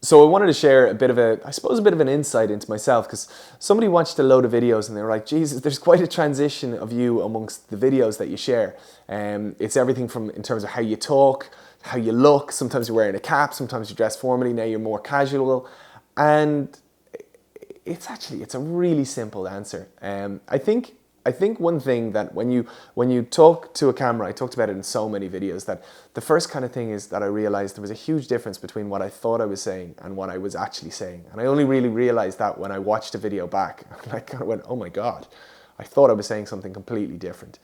So I wanted to share a bit of a, I suppose a bit of an insight into myself, because somebody watched a load of videos and they were like, Jesus, there's quite a transition of you amongst the videos that you share. It's everything from in terms of how you talk, how you look. Sometimes you're wearing a cap, sometimes you're dressed formally, now you're more casual. And it's a really simple answer. I think one thing that when you talk to a camera, I talked about it in so many videos, that the first kind of thing is that I realized there was a huge difference between what I thought I was saying and what I was actually saying. And I only really realized that when I watched a video back. I kind of went, oh my God, I thought I was saying something completely different.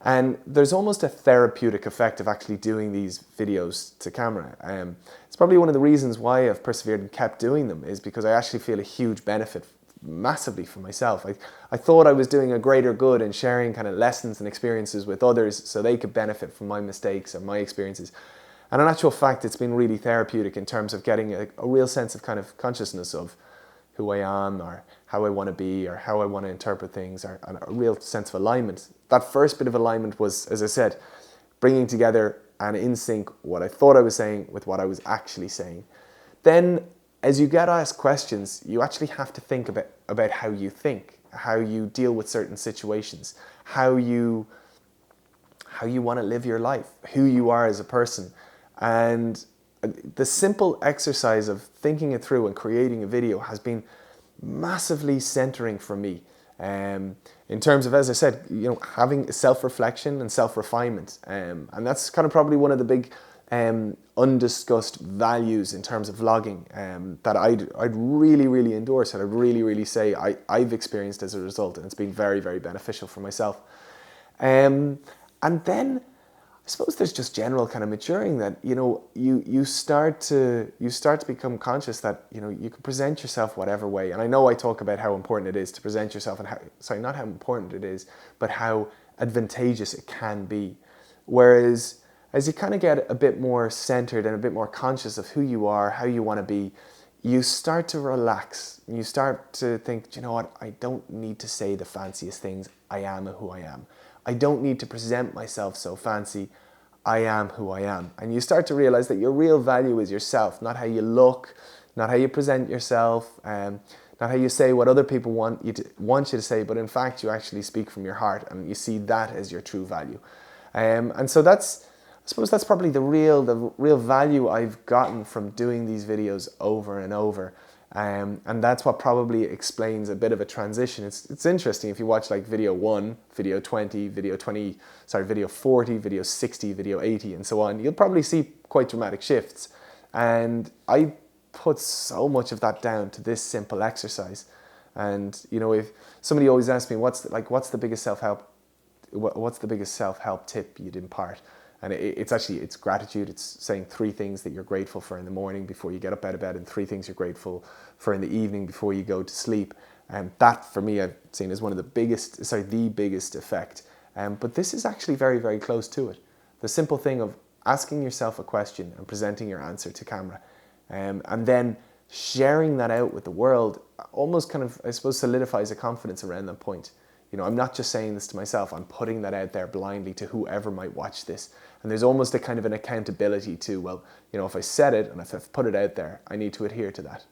And there's almost a therapeutic effect of actually doing these videos to camera. It's probably one of the reasons why I've persevered and kept doing them, is because I actually feel a huge benefit massively for myself. I thought I was doing a greater good and sharing kind of lessons and experiences with others so they could benefit from my mistakes or my experiences. And in actual fact, it's been really therapeutic in terms of getting a real sense of kind of consciousness of who I am, or how I want to be, or how I want to interpret things, or a real sense of alignment. That first bit of alignment was, as I said, bringing together and in sync what I thought I was saying with what I was actually saying. Then, as you get asked questions, you actually have to think about how you think, how you deal with certain situations, how you want to live your life, who you are as a person. And the simple exercise of thinking it through and creating a video has been massively centering for me. In terms of, as I said, having self-reflection and self-refinement. And that's kind of probably one of the big undiscussed values in terms of vlogging, that I'd really, really endorse, and I'd really, really say I've experienced as a result, and it's been very, very beneficial for myself. And then I suppose there's just general kind of maturing, that you start to become conscious that you can present yourself whatever way. And I know I talk about how important it is to present yourself, and not how important it is, but how advantageous it can be. Whereas as you kind of get a bit more centered and a bit more conscious of who you are, how you want to be, you start to relax. You start to think, you know what, I don't need to say the fanciest things. I am who I am. I don't need to present myself so fancy. I am who I am. And you start to realize that your real value is yourself, not how you look, not how you present yourself, not how you say what other people want you to say, but in fact you actually speak from your heart, and you see that as your true value. And so I suppose that's probably the real value I've gotten from doing these videos over and over. And that's what probably explains a bit of a transition. It's interesting if you watch like video 1, video 20, video 40, video 60, video 80 and so on, you'll probably see quite dramatic shifts. And I put so much of that down to this simple exercise. And if somebody always asks me what's the biggest self-help tip you'd impart? And it's gratitude. It's saying 3 things that you're grateful for in the morning before you get up out of bed, and 3 things you're grateful for in the evening before you go to sleep. And that, for me, I've seen as one of the biggest effect. But this is actually very, very close to it. The simple thing of asking yourself a question and presenting your answer to camera, and then sharing that out with the world, almost kind of, I suppose, solidifies a confidence around that point. I'm not just saying this to myself, I'm putting that out there blindly to whoever might watch this. And there's almost a kind of an accountability to, well, if I said it and if I've put it out there, I need to adhere to that.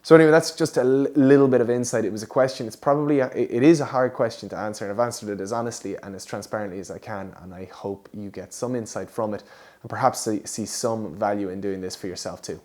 So anyway, that's just a little bit of insight. It was a question. It is a hard question to answer, and I've answered it as honestly and as transparently as I can. And I hope you get some insight from it, and perhaps see some value in doing this for yourself too.